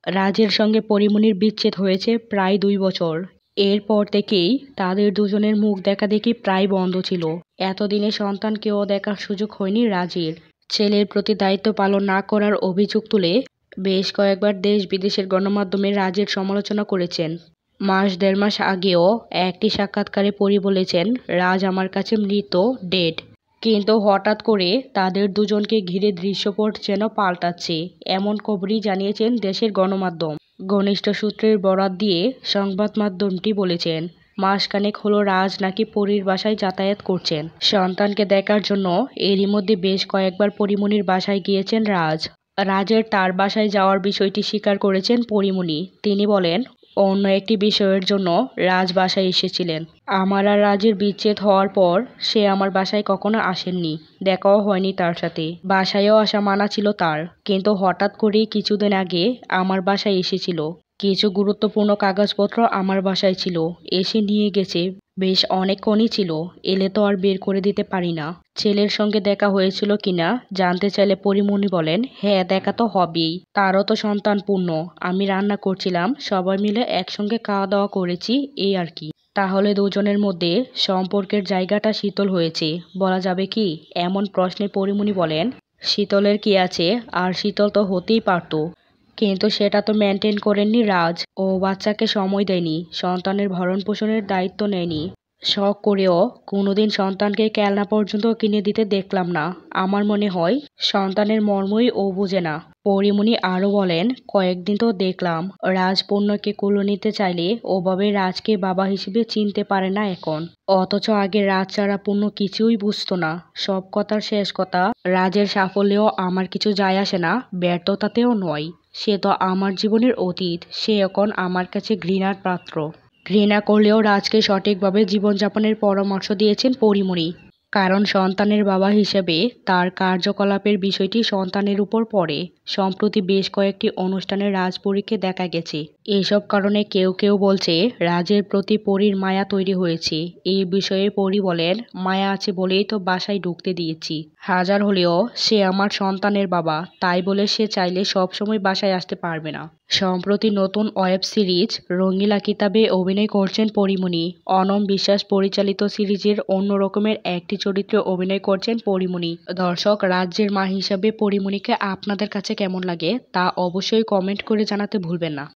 রাজের সঙ্গে পরীমনির বিচ্ছেদ হয়েছে প্রায় 2 বছর। এরপর থেকেই তাদের দুজনের মুখ দেখাদেখি প্রায় বন্ধ ছিল। এতদিনে সন্তানকেও দেখার সুযোগ হয়নি রাজের। ছেলের প্রতি দায়িত্ব পালন না করার অভিযোগ তুলে বেশ কয়েকবার দেশ বিদেশের গণমাধ্যমে রাজের সমালোচনা করেছেন। মাস 1.5 মাস আগেও একটি সাক্ষাৎকারে পরী বলেছেন, রাজ আমার কাছে মৃত, ডেড। কিন্তু হঠাৎ করে তাদের দুজনকে ঘিরে দৃশ্যপট যেন পাল্টাচ্ছে, এমন খবরই জানিয়েছেন দেশের গণমাধ্যম। ঘনিষ্ঠ সূত্রের বরাত দিয়ে সংবাদ মাধ্যমটি বলেছেন, মাসখানেক হলো রাজ নাকি পরীর বাসায় যাতায়াত করছেন সন্তানকে দেখার জন্য। এরই মধ্যে বেশ কয়েকবার পরীমনির বাসায় গিয়েছেন রাজ। রাজের তার বাসায় যাওয়ার বিষয়টি স্বীকার করেছেন পরীমনি। তিনি বলেন, অন্য একটি বিষয়ের জন্য রাজ বাসায় এসেছিলেন। আমার আর রাজের বিচ্ছেদ হওয়ার পর সে আমার বাসায় কখনো আসেননি, দেখাও হয়নি তার সাথে। বাসায়ও আসা মানা ছিল তার, কিন্তু হঠাৎ করেই কিছুদিন আগে আমার বাসায় এসেছিল। কিছু গুরুত্বপূর্ণ কাগজপত্র আমার বাসায় ছিল, এসে নিয়ে গেছে। বেশ অনেকক্ষণই ছিল, এলে তো আর বের করে দিতে পারি না। ছেলের সঙ্গে দেখা হয়েছিল কিনা জানতে চাইলে পরীমনি বলেন, হ্যাঁ দেখা তো হবেই, তারও তো সন্তান পূর্ণ। আমি রান্না করছিলাম, সবাই মিলে একসঙ্গে খাওয়া দাওয়া করেছি, এই আর কি। তাহলে দুজনের মধ্যে সম্পর্কের জায়গাটা শীতল হয়েছে বলা যাবে কি? এমন প্রশ্নে পরীমনি বলেন, শীতলের কি আছে, আর শীতল তো হতেই পারতো, কিন্তু সেটা তো মেনটেন করেননি রাজ। ও বাচ্চাকে সময় দেয়নি, সন্তানের ভরণ পোষণের দায়িত্ব নেয়নি। শখ করেও কোনোদিন সন্তানকে খেলনা পর্যন্ত কিনে দিতে দেখলাম না। আমার মনে হয় সন্তানের মর্মই ও বোঝে না। পরীমনি আরও বলেন, কয়েকদিন তো দেখলাম রাজ পূর্ণকে কোলে নিতে চাইলে ওভাবে রাজকে বাবা হিসেবে চিনতে পারে না এখন। অথচ আগে রাজ ছাড়া পূর্ণ কিছুই বুঝতো না। সব কথার শেষ কথা, রাজের সাফল্যেও আমার কিছু যায় আসে না, ব্যর্থতাতেও নয়। সে তো আমার জীবনের অতীত, সে এখন আমার কাছে ঘৃণার পাত্র। ঘৃণা করলেও রাজকে সঠিকভাবে জীবনযাপনের পরামর্শ দিয়েছেন পরীমনি, কারণ সন্তানের বাবা হিসেবে তার কার্যকলাপের বিষয়টি সন্তানের উপর পড়ে। সম্প্রতি বেশ কয়েকটি অনুষ্ঠানে রাজপরীকে দেখা গেছে। এসব কারণে কেউ কেউ বলছে রাজের প্রতি পরীর মায়া তৈরি হয়েছে। এই বিষয়ে পরী বলেন, মায়া আছে বলেই তো বাসায় ঢুকতে দিয়েছি। হাজার হলেও সে আমার সন্তানের বাবা, তাই বলে সে চাইলে সবসময় বাসায় আসতে পারবে না। সম্প্রতি নতুন ওয়েব সিরিজ রঙিলা কিতাবে অভিনয় করছেন পরীমনি। অনম বিশ্বাস পরিচালিত সিরিজের অন্য রকমের একটি চরিত্রে অভিনয় করছেন পরীমনি। দর্শক, রাজ্যের মা হিসাবে পরীমনিকে আপনাদের কাছে কেমন লাগে তা অবশ্যই কমেন্ট করে জানাতে ভুলবেন না।